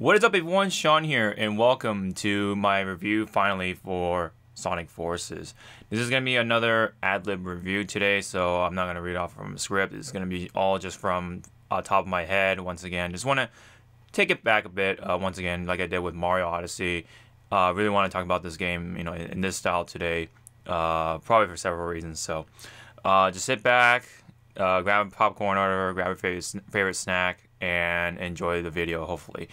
What is up, everyone? Sean here, and welcome to my review finally for Sonic Forces. This is going to be another ad-lib review today, so I'm not going to read off from a script. It's going to be all just from top of my head. Once again, just want to take it back a bit. Once again, like I did with Mario Odyssey, really want to talk about this game, in this style today, probably for several reasons. So, just sit back, grab a popcorn or grab a favorite snack, and enjoy the video, hopefully.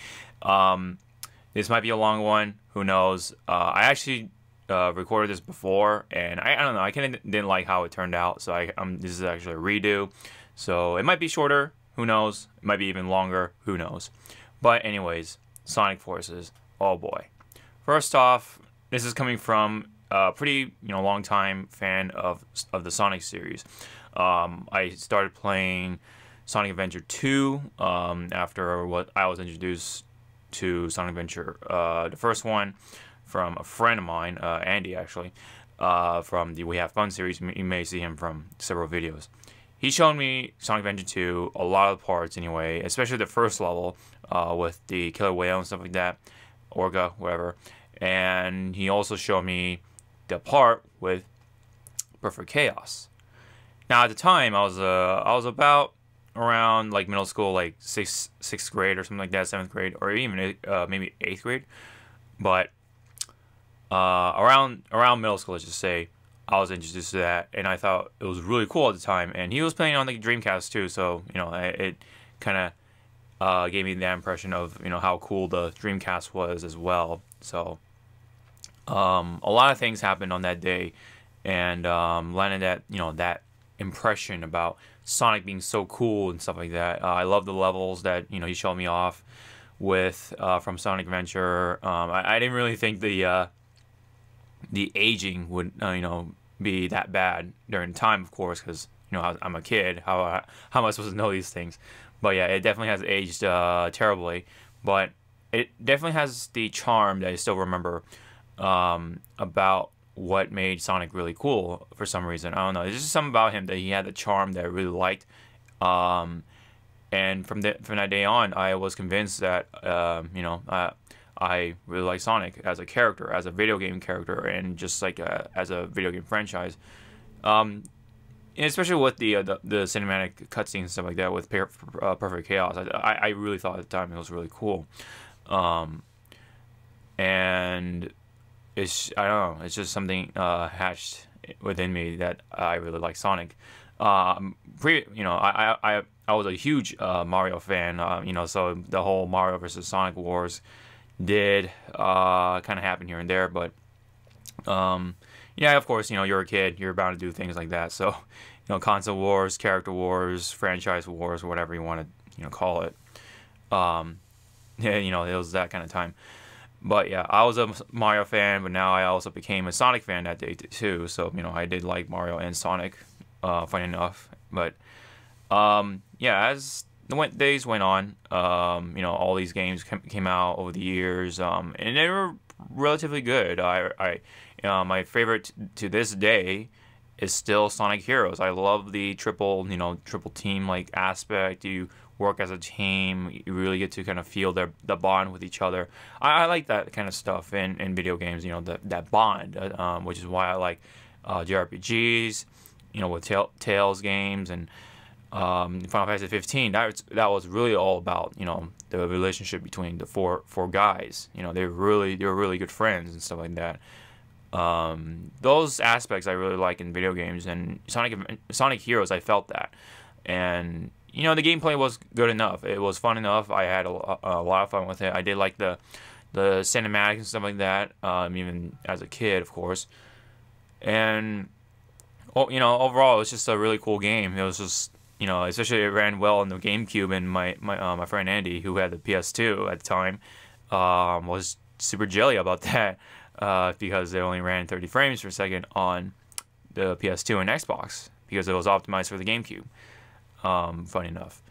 This might be a long one, who knows. I actually recorded this before, and I don't know, I kind of didn't like how it turned out, so this is actually a redo. So it might be shorter, who knows. It might be even longer, who knows. But anyways, Sonic Forces, oh boy. First off, this is coming from a pretty long time fan of the Sonic series. I started playing Sonic Adventure 2 after what I was introduced to Sonic Adventure, the first one, from a friend of mine, Andy, actually, from the We Have Fun series. You may see him from several videos. He showed me Sonic Adventure 2, a lot of the parts anyway, especially the first level with the killer whale and stuff like that, Orga, whatever. And he also showed me the part with Perfect Chaos. Now at the time, I was about around like middle school, like sixth grade or something like that, 7th grade, or even maybe 8th grade. But around middle school, let's just say, I was introduced to that, and I thought it was really cool at the time. And he was playing on the Dreamcast too, so it kind of gave me that impression of how cool the Dreamcast was as well. So a lot of things happened on that day, and landed that that impression about Sonic being so cool and stuff like that. I love the levels that he showed me off with from Sonic Adventure. I didn't really think the aging would be that bad during time, of course, because I'm a kid. How am I supposed to know these things? But yeah, it definitely has aged terribly. But it definitely has the charm that I still remember about what made Sonic really cool for some reason. I don't know. There's just something about him that he had the charm that I really liked. And from that day on, I was convinced that I really like Sonic as a character, as a video game character, and just like as a video game franchise. And especially with the cinematic cutscenes and stuff like that with Perfect Chaos, I really thought at the time it was really cool. And I don't know, it's just something hatched within me that I really like Sonic. I was a huge Mario fan, so the whole Mario versus Sonic wars did kind of happen here and there, but yeah, of course, you're a kid, you're bound to do things like that. So console wars, character wars, franchise wars, whatever you want to call it. Yeah, it was that kind of time. But yeah, I was a Mario fan, but now I also became a Sonic fan that day too. So I did like Mario and Sonic, funny enough. But yeah, as the days went on, all these games came out over the years, and they were relatively good. My favorite to this day is still Sonic Heroes. I love the triple team like aspect. You work as a team. You really get to kind of feel the bond with each other. I like that kind of stuff in video games. That bond, which is why I like JRPGs. With Tales games and Final Fantasy 15. That was really all about the relationship between the four guys. They were really good friends and stuff like that. Those aspects I really like in video games, and Sonic Heroes, I felt that. And the gameplay was good enough. It was fun enough. I had a lot of fun with it. I did like the cinematics and stuff like that, even as a kid, of course. And overall, it was just a really cool game. It was just especially it ran well in the GameCube, and my friend Andy, who had the PS2 at the time, was super jelly about that because it only ran 30 frames per second on the PS2 and Xbox because it was optimized for the GameCube. Funny enough.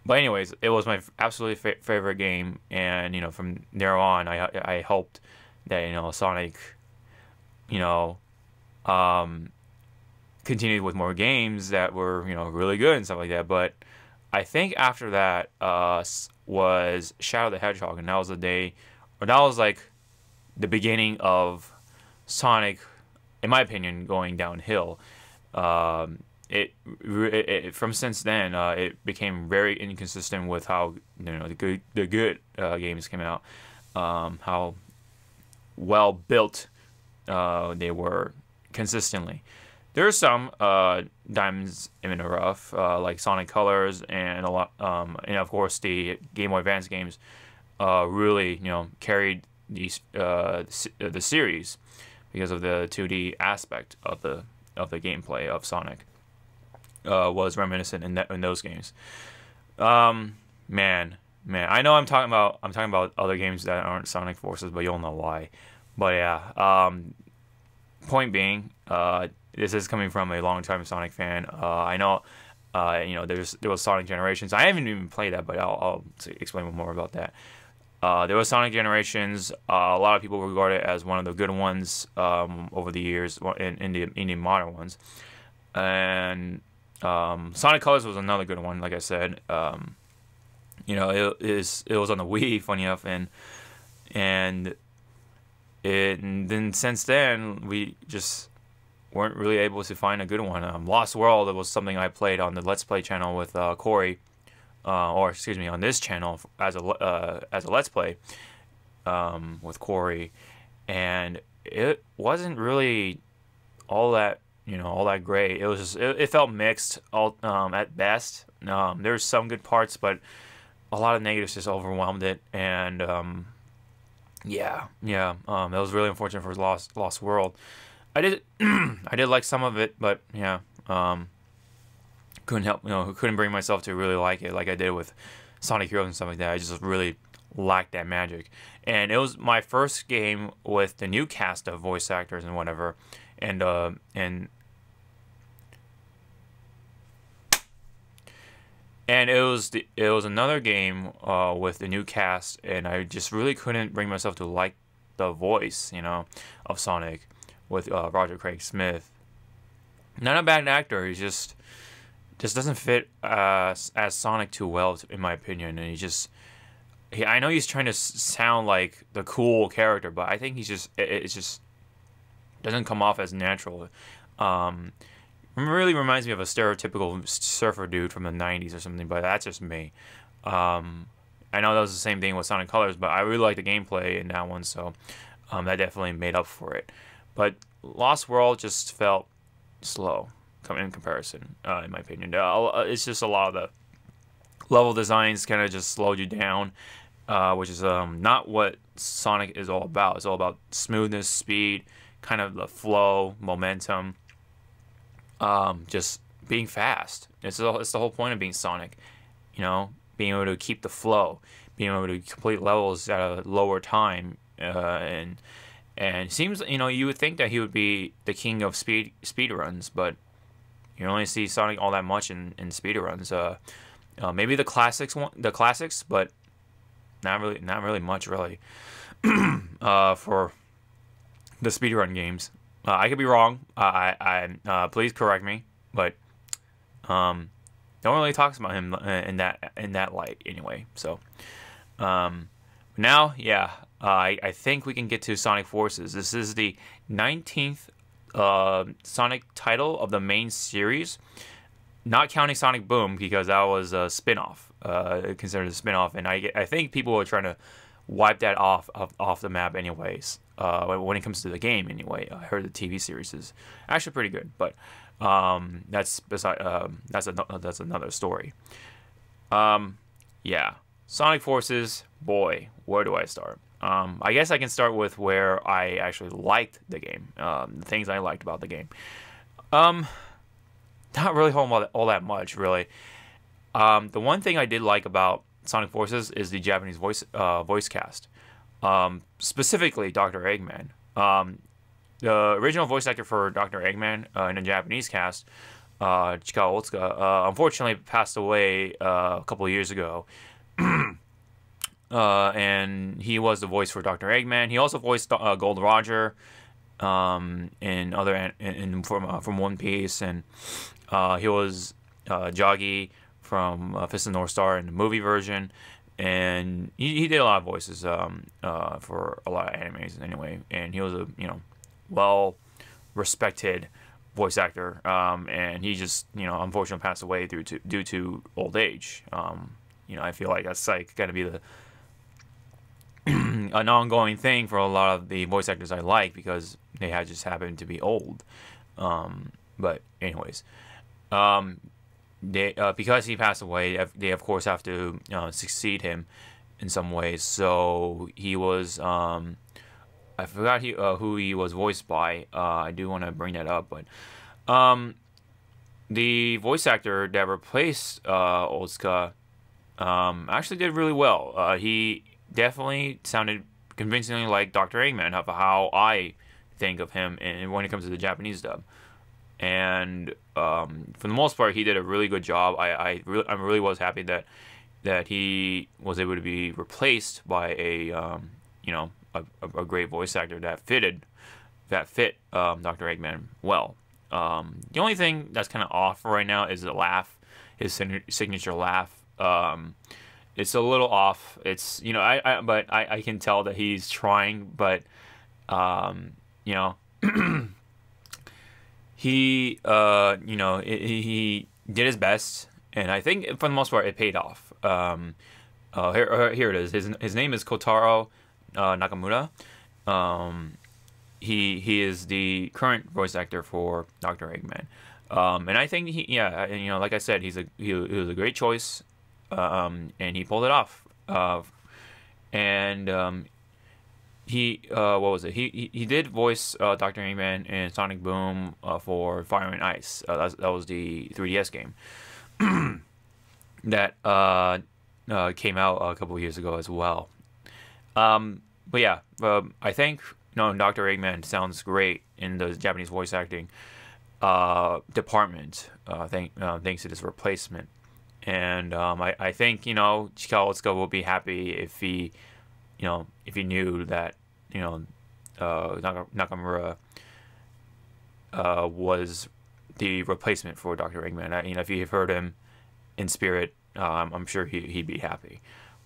But anyways, it was my absolutely favorite game, and from there on, I hoped that Sonic, continued with more games that were really good and stuff like that. But I think after that was Shadow the Hedgehog, and that was the day, or that was like the beginning of Sonic, in my opinion, going downhill. From since then, it became very inconsistent with how the good games came out, how well built they were consistently. There are some diamonds in the rough, like Sonic Colors and a lot, and of course the Game Boy Advance games really carried the series because of the 2D aspect of the gameplay of Sonic. Was reminiscent in those games. Man, I know I'm talking about other games that aren't Sonic Forces, but you'll know why. But yeah, point being, this is coming from a longtime Sonic fan. I know, there was Sonic Generations. I haven't even played that, but I'll explain more about that. There was Sonic Generations. A lot of people regard it as one of the good ones over the years, in the modern ones, and Sonic Colors was another good one. Like I said, it was on the Wii, funny enough, and then since then we just weren't really able to find a good one. Lost World, it was something I played on the Let's Play channel with Corey, or excuse me, on this channel as a Let's Play with Corey, and it wasn't really all that great. It was just, it felt mixed at best. There's some good parts, but a lot of negatives just overwhelmed it, and it was really unfortunate for Lost World. I did I did like some of it, but yeah, couldn't bring myself to really like it like I did with Sonic Heroes and stuff like that. I just really lacked that magic, and it was my first game with the new cast of voice actors and whatever, and it was another game with the new cast, and I just really couldn't bring myself to like the voice, of Sonic with Roger Craig Smith. Not a bad actor. He just doesn't fit as Sonic too well, in my opinion. And I know he's trying to sound like the cool character, but I think it just doesn't come off as natural. Really reminds me of a stereotypical surfer dude from the 90s or something, but that's just me. I know that was the same thing with Sonic Colors, but I really like the gameplay in that one, so that definitely made up for it. But Lost World just felt slow in comparison, in my opinion. It's just a lot of the level designs kind of just slowed you down, which is not what Sonic is all about. It's all about smoothness, speed, kind of the flow, momentum. Just being fast. It's the whole point of being Sonic, being able to keep the flow, being able to complete levels at a lower time, and it seems you would think that he would be the king of speed runs, but you don't only see Sonic all that much in speed runs. Maybe the classics, but not really much really for the speedrun games. I could be wrong. Please correct me, but no one really talks about him in that light anyway. So now, yeah, I think we can get to Sonic Forces. This is the 19th Sonic title of the main series, not counting Sonic Boom because that was a spin-off, considered a spin-off, and I think people are trying to wipe that off the map anyways. When it comes to the game, anyway, I heard the TV series is actually pretty good, but that's another story. Yeah, Sonic Forces. Boy, where do I start? I guess I can start with where I actually liked the game. The things I liked about the game. Not really all that much, really. The one thing I did like about Sonic Forces is the Japanese voice cast. Specifically Dr. Eggman. The original voice actor for Dr. Eggman in the Japanese cast, Chikao Otsuka, unfortunately passed away a couple of years ago. And he was the voice for Dr. Eggman. He also voiced Gold Roger in from One Piece, and he was Joggy Fist of the North Star in the movie version, and he did a lot of voices for a lot of animes anyway, and he was a well respected voice actor, and he just unfortunately passed away due to old age. I feel like that's like gonna be the an ongoing thing for a lot of the voice actors I like, because they had just happened to be old. But anyways, they because he passed away, they of course have to succeed him in some ways. So he was I forgot who he was voiced by. I do want to bring that up, but the voice actor that replaced Otsuka actually did really well. He definitely sounded convincingly like Dr. Eggman, of how I think of him and when it comes to the Japanese dub. And for the most part, he did a really good job. I really was happy that he was able to be replaced by a great voice actor that fit Dr. Eggman well. The only thing that's kind of off right now is the laugh, his signature laugh. It's a little off. It's but I can tell that he's trying, but he he did his best, and I think for the most part it paid off. Here it is. His name is Kotaro Nakamura. He is the current voice actor for Dr. Eggman, and I think like I said, he was a great choice, and he pulled it off. He what was it? He did voice Dr. Eggman in Sonic Boom for Fire and Ice. That was the 3DS game that came out a couple of years ago as well. But yeah, I think Dr. Eggman sounds great in the Japanese voice acting department, thanks to this replacement. And I think Chikao Otsuka will be happy if he knew that Nakamura was the replacement for Dr. Eggman. If you've heard him in spirit, I'm sure he'd be happy.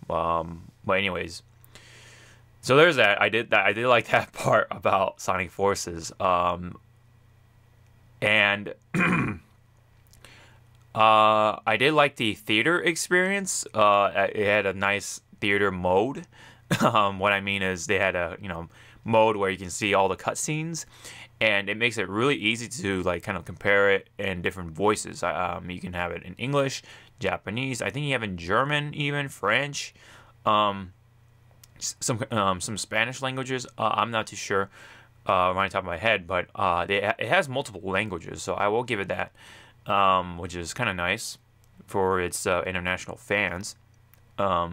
But anyways, so there's that. I did like that part about Sonic Forces. And I did like the theater experience. It had a nice theater mode. What I mean is they had a mode where you can see all the cutscenes, and it makes it really easy to kind of compare it in different voices. You can have it in English, Japanese. I think you have in German, even French, some Spanish languages. I'm not too sure right on top of my head, but it has multiple languages, so I will give it that, which is kind of nice for its international fans. I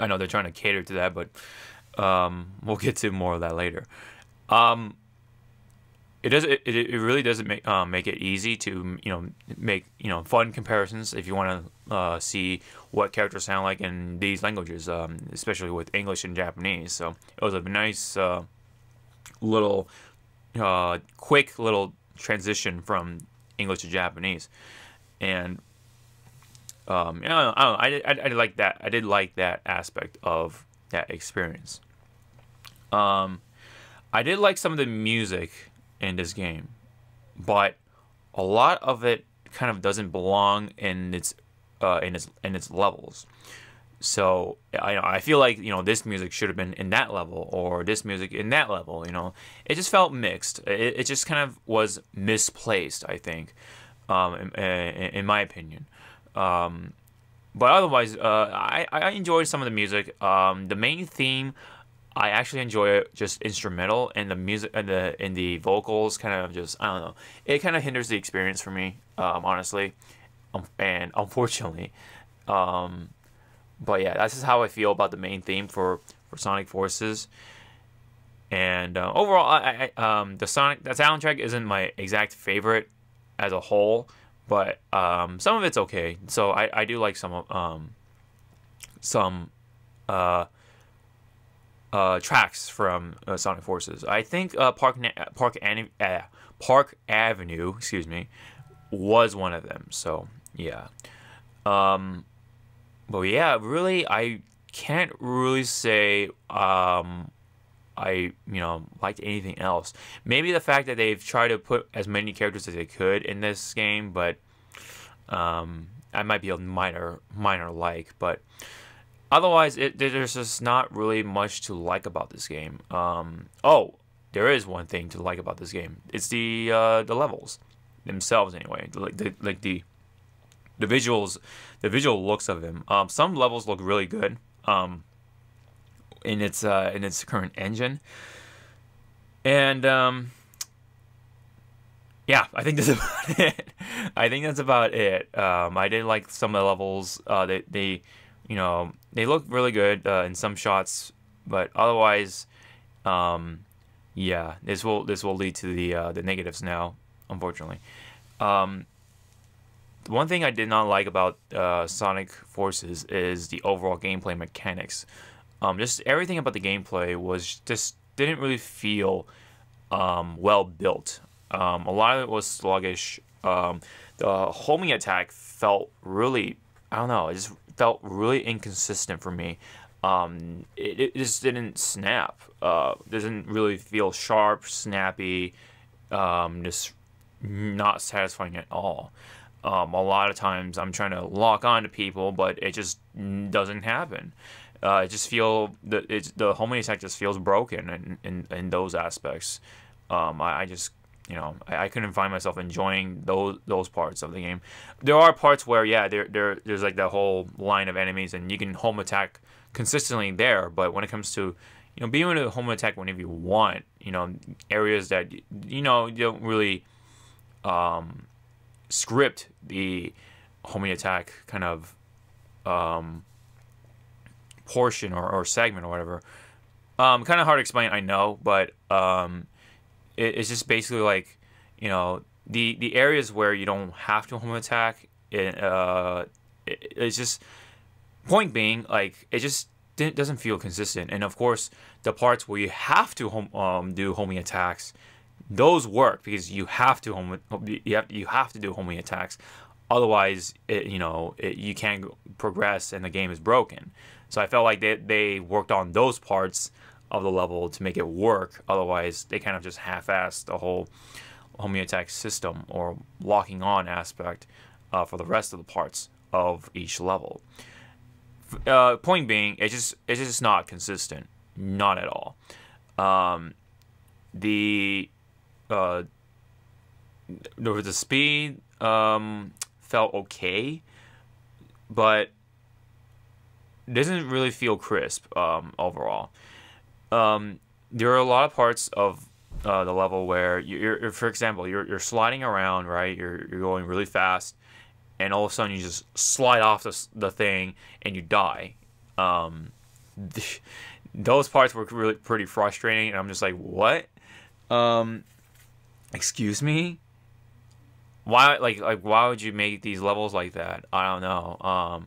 know they're trying to cater to that, but we'll get to more of that later. It really doesn't make it easy to make fun comparisons if you want to see what characters sound like in these languages, especially with English and Japanese. So it was a nice little quick little transition from English to Japanese, and I like that. I did like that aspect of that experience. I did like some of the music in this game, but a lot of it kind of doesn't belong in its levels. So I feel like this music should have been in that level, or this music in that level. It just felt mixed. It just kind of was misplaced, I think, in my opinion. But otherwise, I enjoyed some of the music. The main theme, I actually enjoy it just instrumental, and the music and the vocals kind of just, I don't know. It kind of hinders the experience for me, honestly, and unfortunately. But yeah, that's just how I feel about the main theme for Sonic Forces. And overall, the soundtrack isn't my exact favorite as a whole, but some of it's okay. So I do like some tracks from Sonic Forces. I think Park Avenue, excuse me, was one of them. So yeah. But yeah, really, I can't really say I liked anything else. Maybe the fact that they've tried to put as many characters as they could in this game, but I might be a minor like, but otherwise, there's just not really much to like about this game. Oh, there is one thing to like about this game. It's the levels themselves, anyway. The visuals, the visual looks of them. Some levels look really good. In its current engine, and yeah, I think that's about it. I think that's about it. I did like some of the levels. They look really good in some shots, but otherwise, yeah, this will lead to the negatives now, unfortunately. One thing I did not like about Sonic Forces is the overall gameplay mechanics. Just everything about the gameplay was just didn't really feel well built. A lot of it was sluggish. The homing attack felt really, I don't know, it just felt really inconsistent for me. It just didn't snap. Doesn't really feel sharp, snappy, just not satisfying at all. A lot of times I'm trying to lock on to people, but it just doesn't happen. I just feel the homing attack just feels broken in those aspects. I just I couldn't find myself enjoying those parts of the game. There are parts where there's like that whole line of enemies and you can home attack consistently there, but when it comes to being able to home attack whenever you want, areas that you don't really script the homing attack kind of portion or segment or whatever. Kind of hard to explain, I know, but it's just basically like the areas where you don't have to home attack. It's just point being like it just doesn't feel consistent. And of course, the parts where you have to do homing attacks, those work because you have to do homing attacks. Otherwise, you can't progress and the game is broken. So I felt like they worked on those parts of the level to make it work. Otherwise, they kind of just half-assed the whole homing attack system or locking on aspect for the rest of the parts of each level. Point being, it's just not consistent, not at all. The speed felt okay, but doesn't really feel crisp overall. There are a lot of parts of the level where you're for example, you're sliding around, right? You're going really fast, and all of a sudden you just slide off the thing and you die. Those parts were really pretty frustrating, and I'm just like, what? Excuse me? Why why would you make these levels like that? I don't know.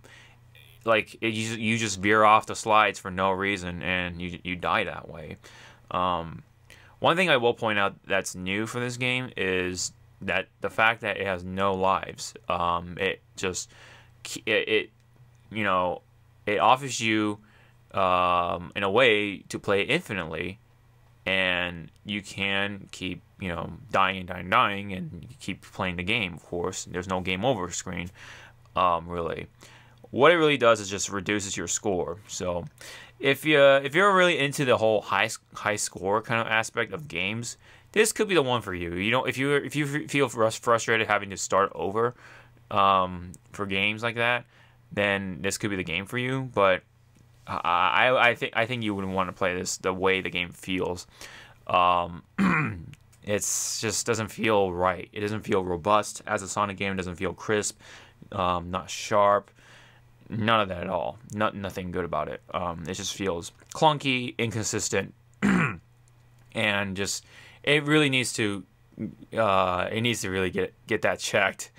You just veer off the slides for no reason and you die that way. One thing I will point out that's new for this game is that the fact that it has no lives. It offers you in a way to play infinitely, and you can keep dying, and you keep playing the game. Of course, there's no game over screen. Really. What it really does is just reduces your score. So, if you're really into the whole high score kind of aspect of games, this could be the one for you. If you feel frustrated having to start over for games like that, then this could be the game for you. But I think you wouldn't want to play this the way the game feels. It's just doesn't feel right. It doesn't feel robust as a Sonic game. It doesn't feel crisp, not sharp. None of that at all. Nothing good about it. It just feels clunky, inconsistent, and just it really needs to really get that checked.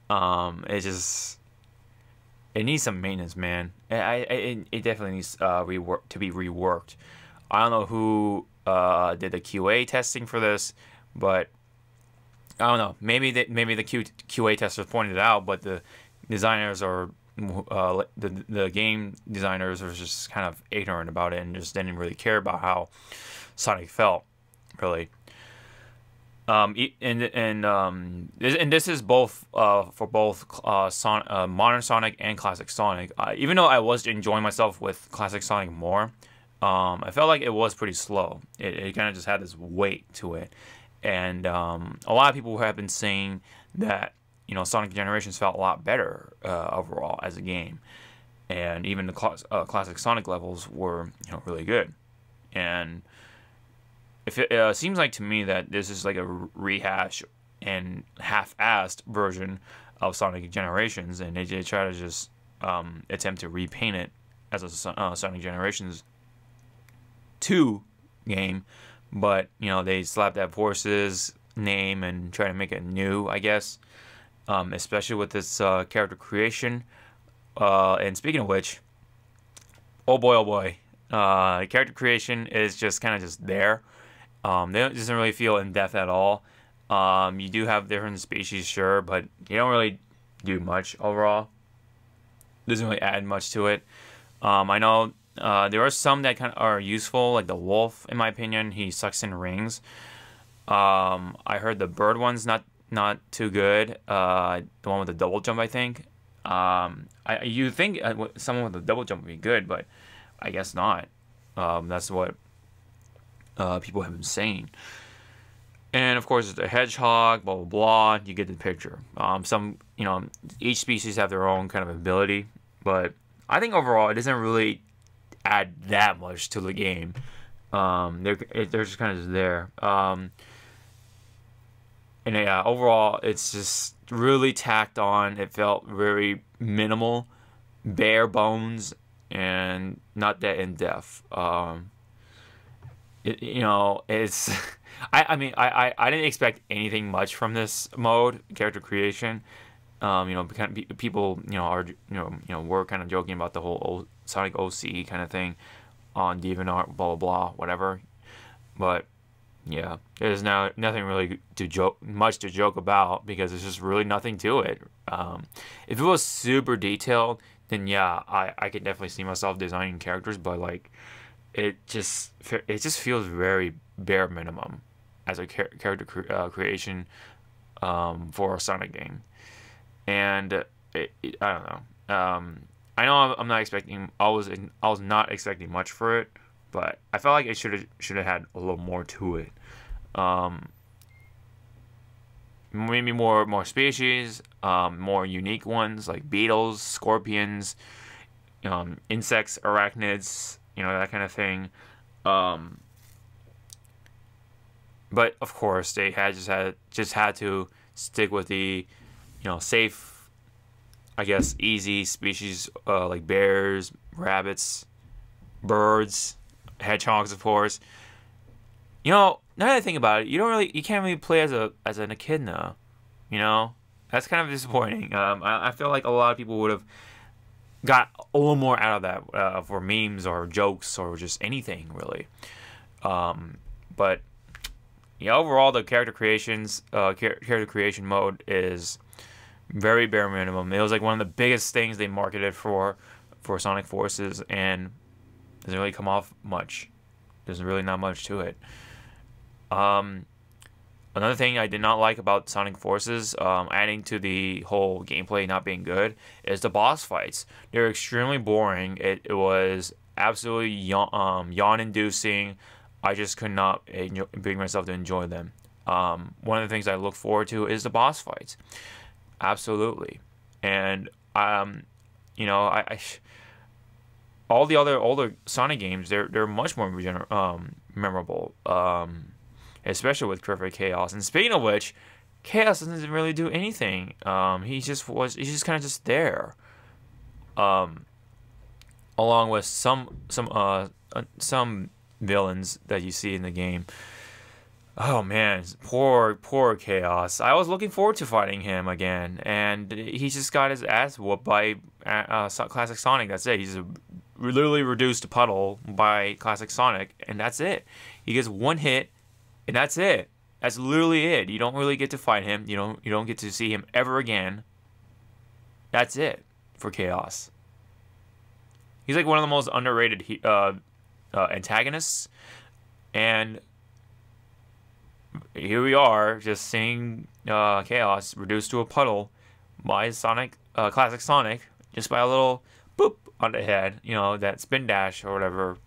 It needs some maintenance, man. It definitely needs to be reworked. I don't know who did the QA testing for this, but I don't know. Maybe the QA testers pointed it out, but the designers or the game designers were just kind of ignorant about it and just didn't really care about how Sonic felt, really. And this is both for both modern Sonic and classic Sonic. Even though I was enjoying myself with classic Sonic more, I felt like it was pretty slow. It kind of just had this weight to it, and a lot of people have been saying that Sonic Generations felt a lot better overall as a game, and even the classic Sonic levels were really good, and if it seems like to me that this is like a rehash and half-assed version of Sonic Generations, and they try to just attempt to repaint it as a Sonic Generations 2 game, but they slap that Forces name and try to make it new, I guess, especially with this character creation. And speaking of which, oh boy, character creation is just kind of just there. It doesn't really feel in depth at all. You do have different species, sure, but you don't really do much overall. Doesn't really add much to it. I know there are some that kind of are useful, like the wolf. In my opinion, he sucks in rings. I heard the bird one's not too good. The one with the double jump, I think. You think someone with a double jump would be good, but I guess not. That's what people have been saying. And of course, the hedgehog, blah blah blah. You get the picture. Each species have their own kind of ability, but I think overall it doesn't really add that much to the game. They're just kind of just there. And yeah, overall, it's just really tacked on. It felt very minimal, bare bones, and not that in depth. It's I mean I didn't expect anything much from this mode, character creation. People were kind of joking about the whole Sonic OC kind of thing on DeviantArt, blah blah blah, whatever. But yeah, there's now nothing really much to joke about, because there's just really nothing to it. If it was super detailed, then yeah, I could definitely see myself designing characters, but like it just feels very bare minimum as a character creation for a Sonic game. And I don't know. I know I'm not expecting. I was not expecting much for it, but I felt like it should have had a little more to it. Maybe more species, more unique ones like beetles, scorpions, insects, arachnids, that kind of thing. But of course, they just had to stick with the safe, I guess, easy species like bears, rabbits, birds, hedgehogs, of course. Now that I think about it, you can't really play as an echidna. That's kind of disappointing. I feel like a lot of people would have got a little more out of that for memes or jokes or just anything really. But yeah, overall the character creation mode is very bare minimum. It was like one of the biggest things they marketed for Sonic Forces, and doesn't really come off much. There's really not much to it. Another thing I did not like about Sonic Forces, adding to the whole gameplay not being good, is the boss fights. They're extremely boring. It was absolutely yawn-inducing. I just could not bring myself to enjoy them. One of the things I look forward to is the boss fights. Absolutely. And all the other older Sonic games, they're much more memorable. Especially with Perfect Chaos. And speaking of which, Chaos doesn't really do anything. He's just kind of just there. Along with some villains that you see in the game. Oh man, poor Chaos. I was looking forward to fighting him again, and he just got his ass whooped by Classic Sonic. That's it. He's literally reduced to puddle by Classic Sonic, and that's it. He gets one hit, and that's it. That's literally it. You don't really get to fight him. You don't get to see him ever again. That's it. for Chaos. He's like one of the most underrated antagonists, and here we are, just seeing Chaos reduced to a puddle by Sonic, classic Sonic, just by a little boop on the head. You know, that spin dash or whatever,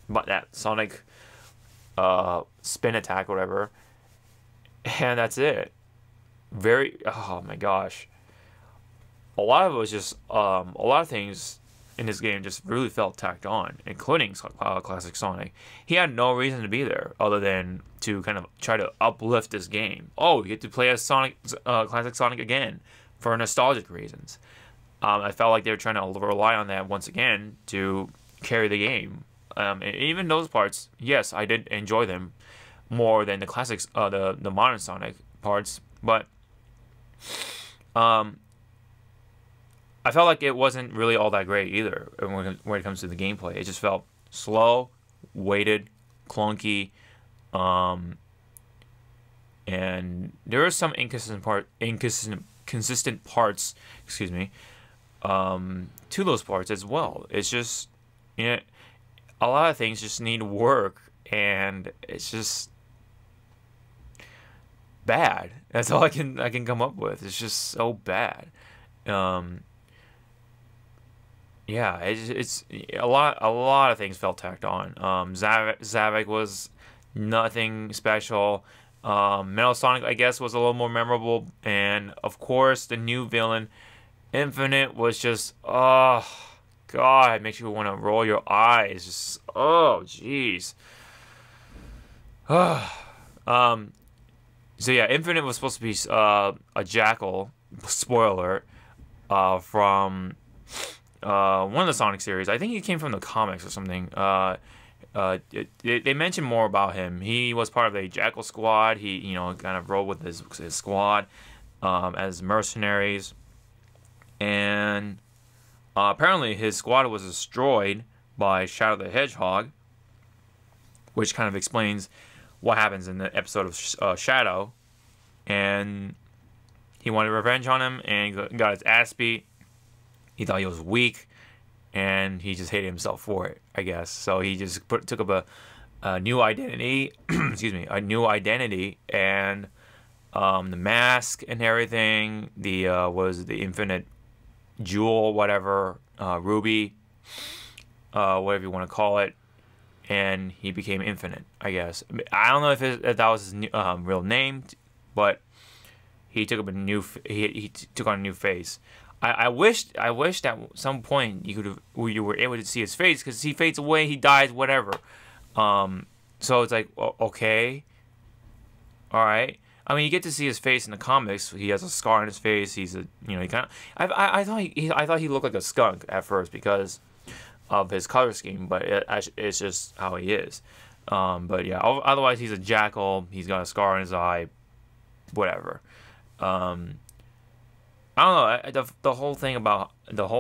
but that Sonic spin attack or whatever, and that's it. Oh my gosh, a lot of it was just a lot of things in this game just really felt tacked on, including classic Sonic. He had no reason to be there other than to kind of try to uplift this game. Oh, you get to play as Sonic, classic Sonic again for nostalgic reasons. I felt like they were trying to rely on that once again to carry the game. And even those parts, yes, I did enjoy them more than the classics, the modern Sonic parts, but I felt like it wasn't really all that great either when it comes to the gameplay. It just felt slow, weighted, clunky, and there were some inconsistent parts, excuse me, to those parts as well. It's just, you know, a lot of things just need work, and it's just bad. That's all I can come up with. It's just so bad. Yeah, it's a lot of things felt tacked on. Zavok was nothing special. Metal Sonic, I guess, was a little more memorable, and of course the new villain, Infinite, was just, oh god, it makes you want to roll your eyes. Just, oh jeez. So yeah, Infinite was supposed to be a Jackal, spoiler, from one of the Sonic series. I think he came from the comics or something. They mentioned more about him. He was part of a Jackal squad. He, you know, kind of rode with his squad as mercenaries, and apparently his squad was destroyed by Shadow the Hedgehog, which kind of explains what happens in the episode of Shadow. And he wanted revenge on him, and got his ass beat. He thought he was weak, and he just hated himself for it, I guess. So he just took up a new identity, excuse me, a new identity, and the mask and everything, was the Infinite Jewel, whatever, Ruby, whatever you want to call it, and he became Infinite, I guess. I don't know if that was his new, real name, but he took up he took on a new face. I wished at some point you were able to see his face, because he fades away, he dies, whatever. So it's like, okay, all right. I mean, you get to see his face in the comics. He has a scar on his face. He's he kind of. I thought he looked like a skunk at first because of his color scheme, but it's just how he is. But yeah, otherwise he's a Jackal. He's got a scar on his eye, whatever. I don't know. The whole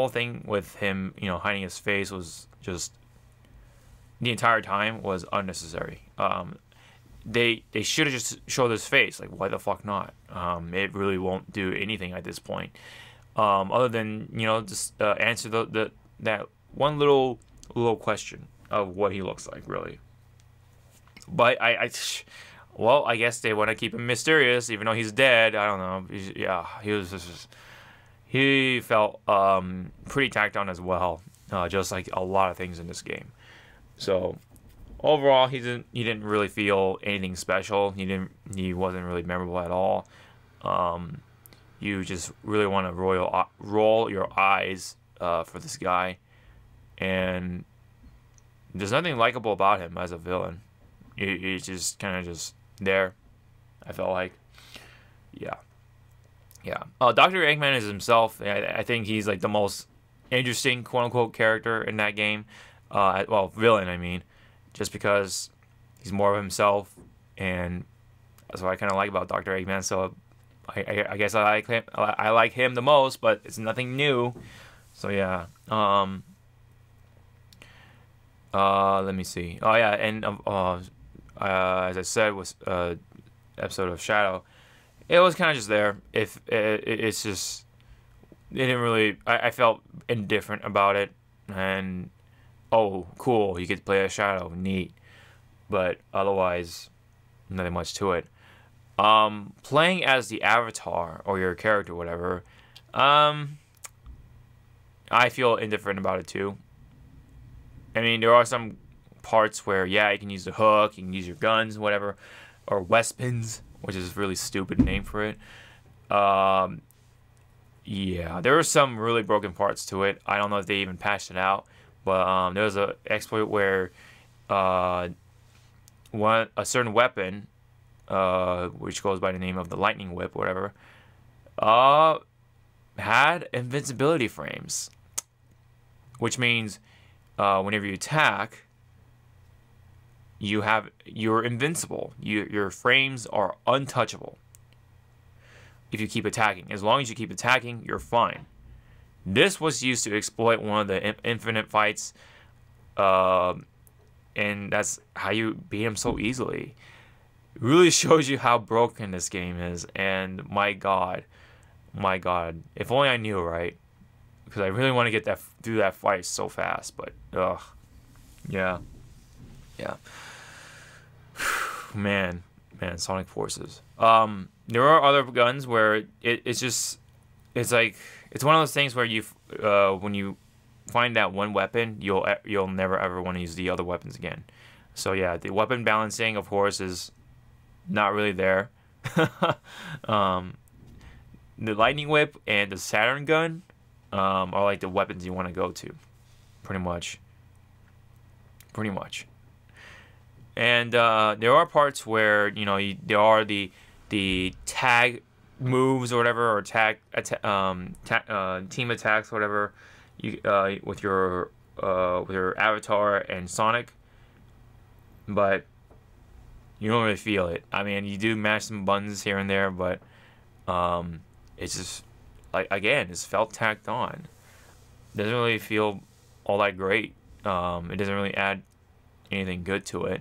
thing with him, hiding his face was just, the entire time was unnecessary. They should have just showed his face. Like, why the fuck not? It really won't do anything at this point, other than just answer that one little question of what he looks like, really. But well, I guess they want to keep him mysterious, even though he's dead. I don't know. He felt pretty tacked on as well, just like a lot of things in this game. So overall, he didn't really feel anything special. He wasn't really memorable at all. You just really want to roll your eyes for this guy, and there's nothing likable about him as a villain. He's just kind of just there, I felt like. Yeah. Dr. Eggman is himself. I think he's like the most interesting, quote-unquote, character in that game. Villain, I mean. Just because he's more of himself, and that's what I kind of like about Dr. Eggman. So I guess I like him the most, but it's nothing new. So yeah. Let me see. Oh yeah, and as I said, was episode of Shadow. It was kind of just there. If it's just didn't really. I felt indifferent about it, and oh, cool, you get to play as Shadow, neat. But otherwise, nothing much to it. Playing as the avatar or your character, whatever. I feel indifferent about it too. I mean, there are some parts where, yeah, you can use the hook, you can use your guns, whatever, or Wespins, which is a really stupid name for it. Yeah, there are some really broken parts to it. I don't know if they even patched it out, but there was an exploit where a certain weapon, which goes by the name of the Lightning Whip, whatever, had invincibility frames, which means whenever you attack, you're invincible. Your frames are untouchable if you keep attacking. As long as you keep attacking, you're fine. This was used to exploit one of the infinite fights, and that's how you beat him so easily. It really shows you how broken this game is, and my God, if only I knew, right? Because I really want to get through that fight so fast, but ugh, yeah. Man, Sonic Forces. There are other guns where it's like it's one of those things where when you find that one weapon, you'll never ever want to use the other weapons again. So yeah, the weapon balancing, of course, is not really there. The Lightning Whip and the Saturn Gun are like the weapons you want to go to, pretty much. And there are parts where there are the tag moves or whatever, or team attacks or whatever, with your avatar and Sonic, but you don't really feel it. I mean, you do mash some buttons here and there, but it's just like, again, it's felt tacked on. Doesn't really feel all that great. It doesn't really add anything good to it.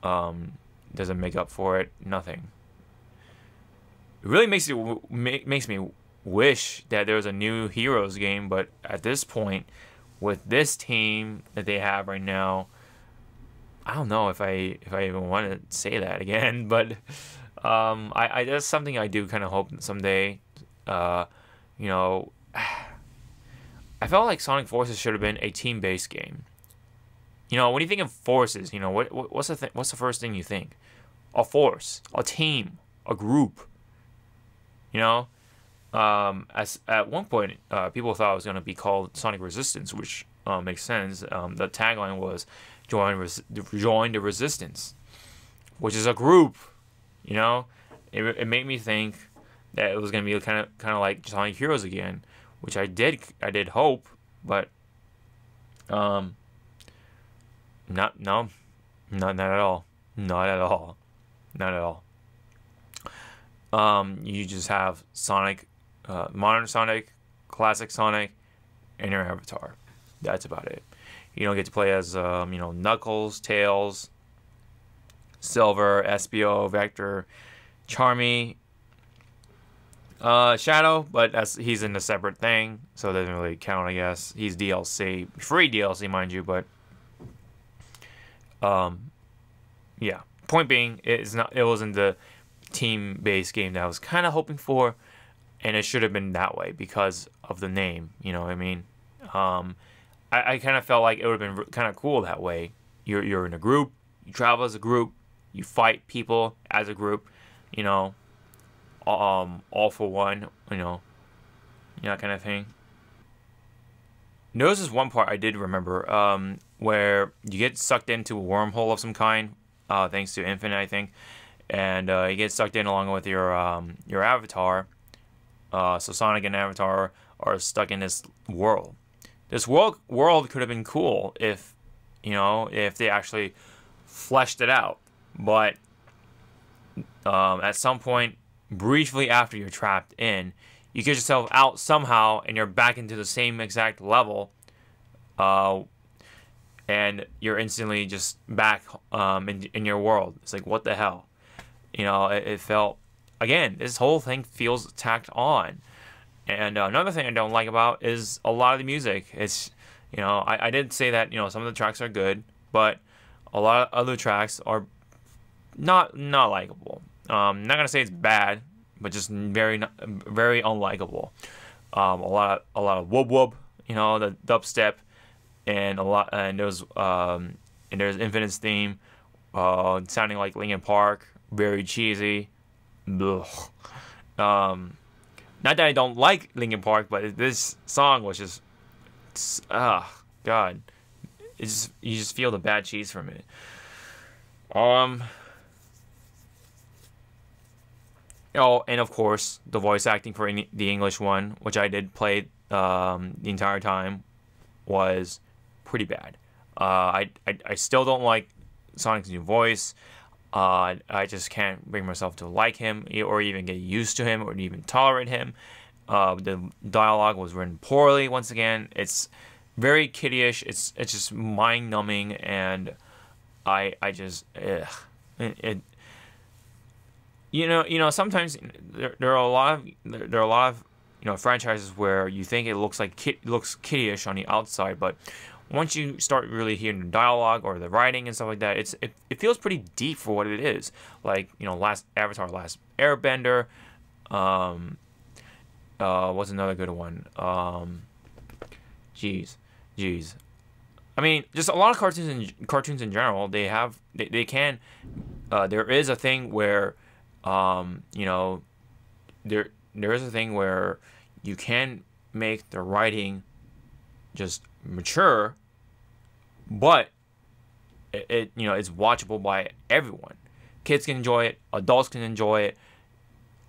Doesn't make up for it. Nothing. It really makes me wish that there was a new Heroes game, but at this point, with this team that they have right now, I don't know if I even want to say that again. But that's something I do kind of hope someday. I felt like Sonic Forces should have been a team-based game. When you think of forces, what's the first thing you think? A force, a team, a group. As at one point, people thought it was going to be called Sonic Resistance, which makes sense. The tagline was join the Resistance, which is a group. It made me think that it was going to be kind of like Sonic Heroes again, which I did hope, but not at all. Not at all. You just have Sonic, modern Sonic, classic Sonic, and your avatar. That's about it. You don't get to play as Knuckles, Tails, Silver, Espio, Vector, Charmy, Shadow, but he's in a separate thing, so it doesn't really count, I guess. He's DLC, free DLC, mind you, but yeah. Point being, it wasn't the team-based game that I was kind of hoping for, and it should have been that way because of the name. You know what I mean? I kind of felt like it would have been kind of cool that way. You're in a group, you travel as a group, you fight people as a group, all for one, that kind of thing. There was this one part I did remember, where you get sucked into a wormhole of some kind, thanks to Infinite, I think, and you get sucked in along with your avatar. So Sonic and Avatar are stuck in this world. This world could have been cool if they actually fleshed it out. But at some point, briefly after you're trapped in, you get yourself out somehow, and you're back into the same exact level, and you're instantly just back in your world. It's like, what the hell? It felt, again, this whole thing feels tacked on, And another thing I don't like about is a lot of the music. It's, I did say that, some of the tracks are good, but a lot of other tracks are not likable. Not gonna say it's bad, but just very unlikable. A lot of whoop whoop, the dubstep, and there's Infinite's theme, sounding like Linkin Park, very cheesy. Ugh. Not that I don't like Linkin Park, but this song was just, God, you just feel the bad cheese from it. Oh, and of course, the voice acting for the English one, which I did play the entire time, was pretty bad. I still don't like Sonic's new voice. I just can't bring myself to like him or even get used to him or even tolerate him. The dialogue was written poorly once again. It's very kiddyish. It's just mind-numbing, and I just sometimes there are a lot of franchises where you think it looks kiddyish on the outside, but once you start really hearing the dialogue or the writing and stuff like that, it feels pretty deep for what it is. Like, Last Airbender, what's another good one? Jeez. I mean, just a lot of cartoons in general. They can. There is a thing where, there is a thing where you can make the writing just mature, but it's watchable by everyone. Kids can enjoy it, adults can enjoy it,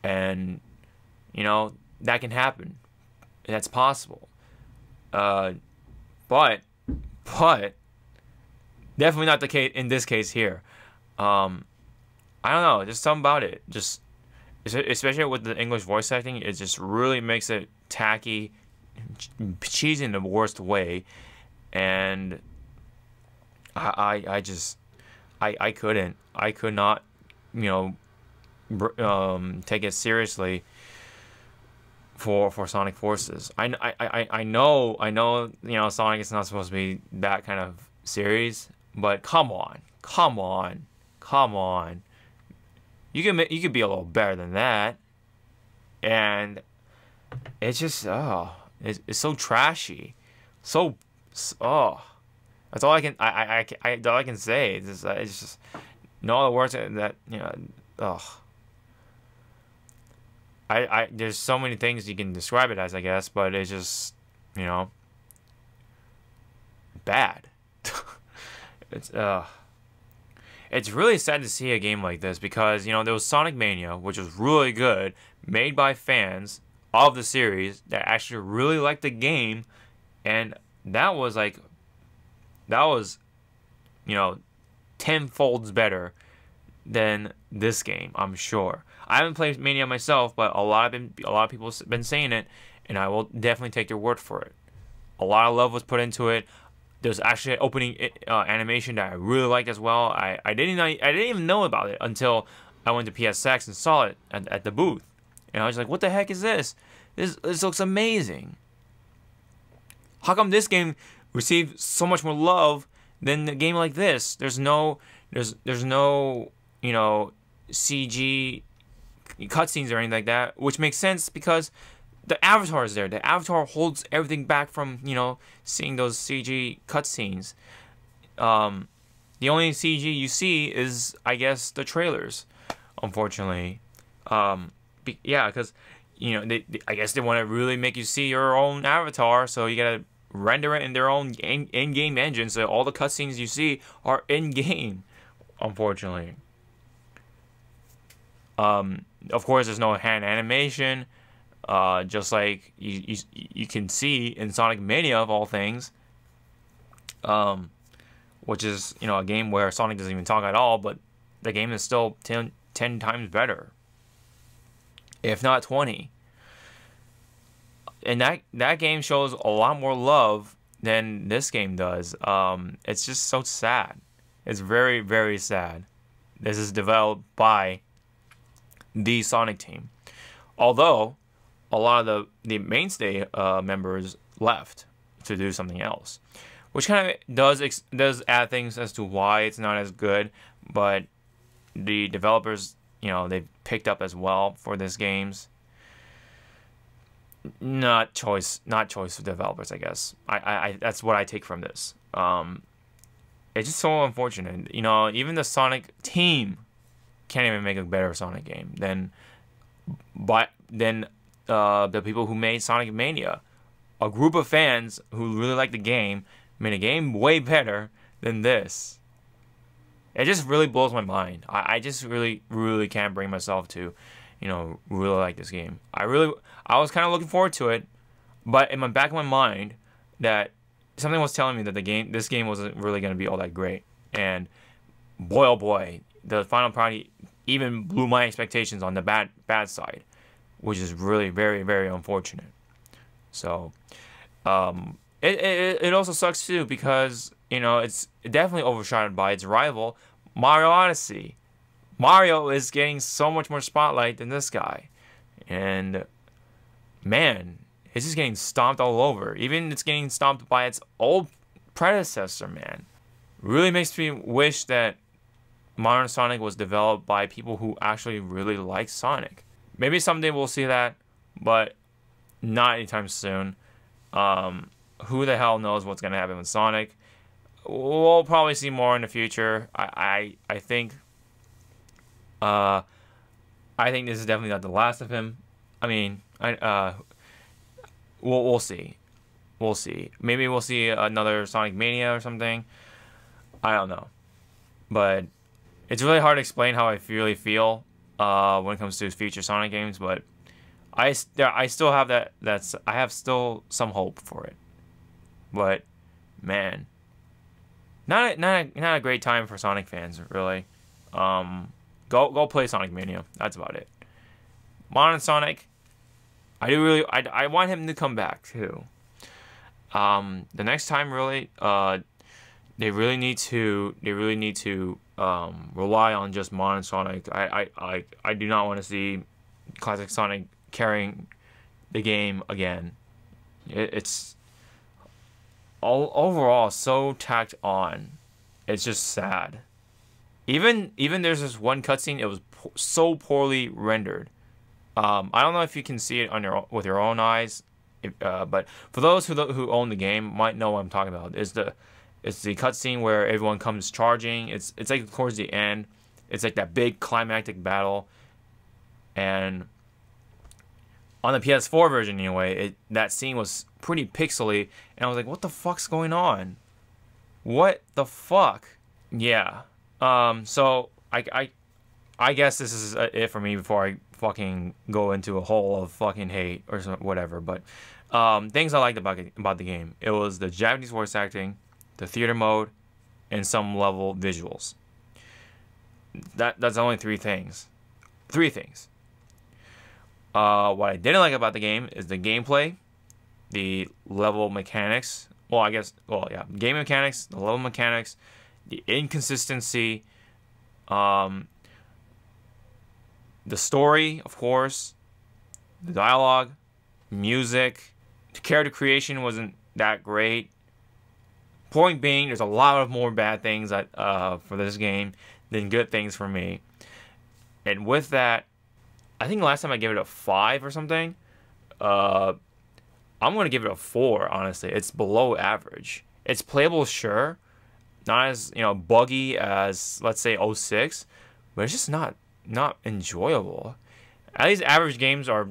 and that can happen. That's possible. But definitely not the case in this case here. I don't know, just something about it. Just especially with the English voice acting, it just really makes it tacky, cheesy in the worst way, and I could not take it seriously for Sonic Forces. I know Sonic is not supposed to be that kind of series, but come on. You could be a little better than that. And it's just it's so trashy, that's all I can say. It's just no other words that there's so many things you can describe it as, I guess, but it's just bad. It's really sad to see a game like this because there was Sonic Mania, which was really good, made by fans of the series that actually really liked the game, and that was 10-folds better than this game, I'm sure. I haven't played Mania myself, but a lot of people have been saying it, and I will definitely take their word for it. A lot of love was put into it. There's actually an opening animation that I really liked as well. I didn't even know about it until I went to PSX and saw it at the booth, and I was like, "What the heck is this? This looks amazing. How come this game received so much more love than a game like this? There's no CG cutscenes or anything like that, which makes sense because the avatar is there. The avatar holds everything back from seeing those CG cutscenes. The only CG you see is, I guess, the trailers, unfortunately. Because I guess they want to really make you see your own avatar, so you gotta render it in their own in-game engine, so all the cutscenes you see are in-game, unfortunately. Of course, there's no hand animation, just like you can see in Sonic Mania, of all things, which is a game where Sonic doesn't even talk at all, but the game is still 10 times better, if not 20. And that game shows a lot more love than this game does. It's just so sad. It's very, very sad. This is developed by the Sonic team. Although, a lot of the mainstay members left to do something else, which kind of does add things as to why it's not as good. But the developers, they've picked up as well for this games. Not choice of developers, I guess. I that's what I take from this. It's just so unfortunate. Even the Sonic team can't even make a better Sonic game than the people who made Sonic Mania. A group of fans who really like the game made a game way better than this. It just really blows my mind. I just really, really can't bring myself to, really like this game. I was kind of looking forward to it, but in the back of my mind, that something was telling me that this game wasn't really going to be all that great. And boy, oh boy, the final party even blew my expectations on the bad side, which is really very, very unfortunate. So, it also sucks too because it's definitely overshadowed by its rival, Mario Odyssey. Mario is getting so much more spotlight than this guy, and man, it's just getting stomped all over. Even it's getting stomped by its old predecessor. Man, really makes me wish that Modern Sonic was developed by people who actually really like Sonic. Maybe someday we'll see that, but not anytime soon. Who the hell knows what's gonna happen with Sonic? We'll probably see more in the future. I think this is definitely not the last of him. I mean, we'll see. We'll see. Maybe we'll see another Sonic Mania or something. I don't know, but it's really hard to explain how I really feel when it comes to future Sonic games. But I still have I have still some hope for it. But man, not a great time for Sonic fans, really. Go play Sonic Mania. That's about it. Modern Sonic, I want him to come back too. The next time, really, they really need to rely on just Modern Sonic. I do not want to see Classic Sonic carrying the game again. It's all overall so tacked on. It's just sad. Even there's this one cutscene. It was so poorly rendered. I don't know if you can see it with your own eyes, but for those who own the game might know what I'm talking about. It's the cutscene where everyone comes charging. It's like towards the end. It's like that big climactic battle, and on the PS4 version anyway, that scene was pretty pixely, and I was like, what the fuck's going on? What the fuck? Yeah. So I guess this is it for me before I fucking go into a hole of fucking hate or whatever. But things I liked about the game. It was the Japanese voice acting, the theater mode, and some level visuals. That's only three things. What I didn't like about the game is the gameplay, the level mechanics. Game mechanics, the level mechanics, the inconsistency, the story, of course, the dialogue, music. The character creation wasn't that great. Point being, there's a lot of more bad things for this game than good things for me. And with that, I think last time I gave it a 5 or something. I'm going to give it a 4, honestly. It's below average. It's playable, sure. Not as, buggy as, let's say, 06. But it's just not enjoyable. At least average games are,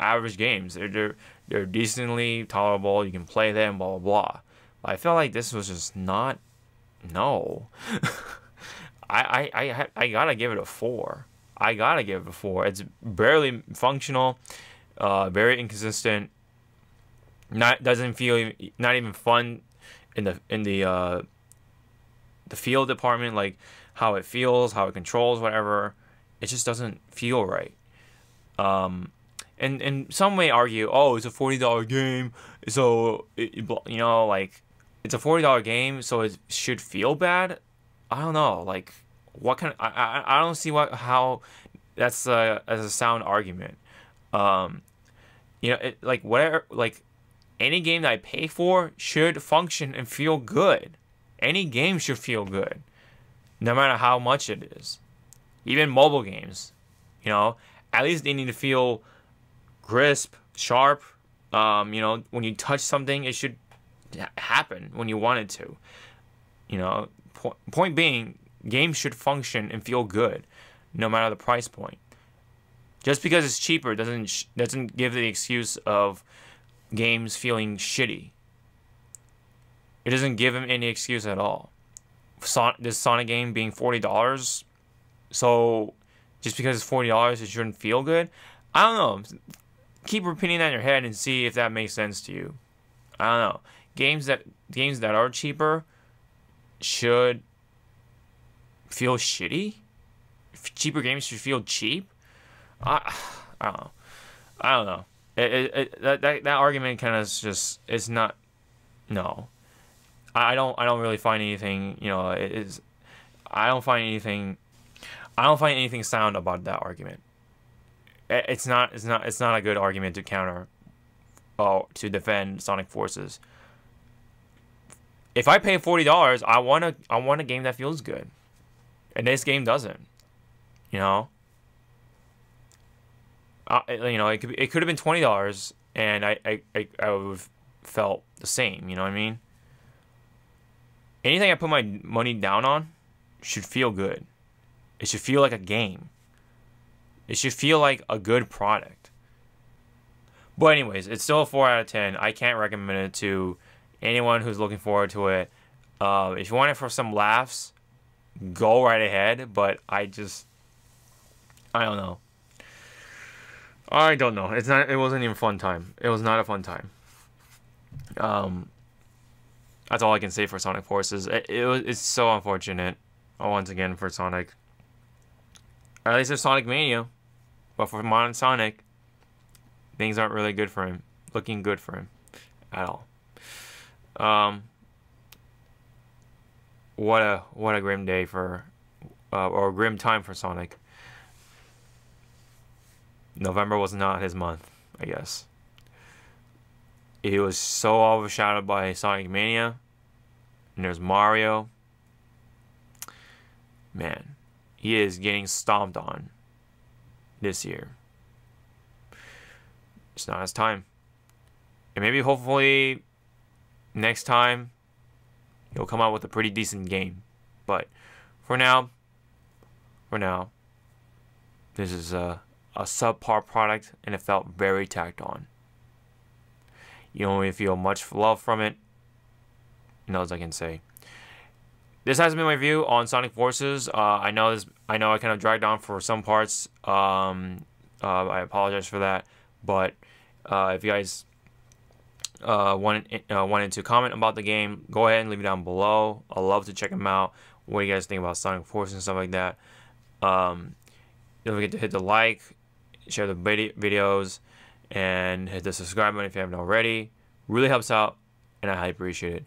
average games. They're decently tolerable. You can play them, blah, blah, blah. But I felt like this was just not... No. I gotta give it a 4. I gotta give it a 4. It's barely functional, very inconsistent. Doesn't feel not even fun in the field department, like how it feels, how it controls, whatever. It just doesn't feel right. And some may argue, oh, it's a $40 game, so like it's a $40 game, so it should feel bad. I don't know, like what kind of, I don't see how that's as a sound argument. You know, like whatever, like any game that I pay for should function and feel good. Any game should feel good, no matter how much it is. Even mobile games, you know, at least they need to feel crisp, sharp. You know, when you touch something, it should happen when you want it to. You know, point being, games should function and feel good, no matter the price point. Just because it's cheaper doesn't give the excuse of games feeling shitty. It doesn't give them any excuse at all. This Sonic game being $40, so just because it's $40, it shouldn't feel good. I don't know. Keep repeating that in your head and see if that makes sense to you. I don't know. Games that are cheaper should feel shitty. Cheaper games should feel cheap. I don't know. I don't know. That argument kind of just, it's not. No, I don't really find anything. You know, I don't find anything sound about that argument. It's not a good argument to counter, to defend Sonic Forces. If I pay $40, I want a game that feels good, and this game doesn't. You know. You know, it could have been $20, and I would have felt the same. You know what I mean? Anything I put my money down on should feel good. It should feel like a game. It should feel like a good product. But anyways, it's still a 4 out of 10. I can't recommend it to anyone who's looking forward to it. If you want it for some laughs, go right ahead. But I don't know. I don't know. It wasn't even a fun time. It was not a fun time. That's all I can say for Sonic Forces. It's so unfortunate. Once again for Sonic. Or at least it's Sonic Mania. But for modern Sonic, things aren't really good for him. Looking good for him at all. What a grim day for, or a grim time for Sonic. November was not his month, I guess. He was so overshadowed by Sonic Mania. And there's Mario. Man, he is getting stomped on this year. It's not his time. And maybe hopefully next time he'll come out with a pretty decent game. But for now, this is a subpar product, and it felt very tacked on. You don't really feel much love from it. As I can say. This has been my view on Sonic Forces. I know I kind of dragged on for some parts. I apologize for that. But if you guys wanted to comment about the game, go ahead and leave it down below. I'd love to check them out. What do you guys think about Sonic Forces and stuff like that? Don't forget to hit the like, share the videos, and hit the subscribe button if you haven't already. Really helps out, and I highly appreciate it.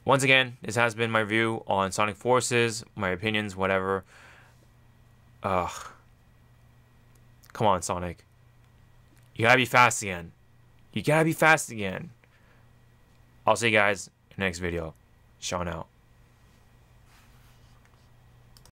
Once again, this has been my view on Sonic Forces, my opinions, whatever. Come on, Sonic. You gotta be fast again. You gotta be fast again. I'll see you guys in the next video. Sean out.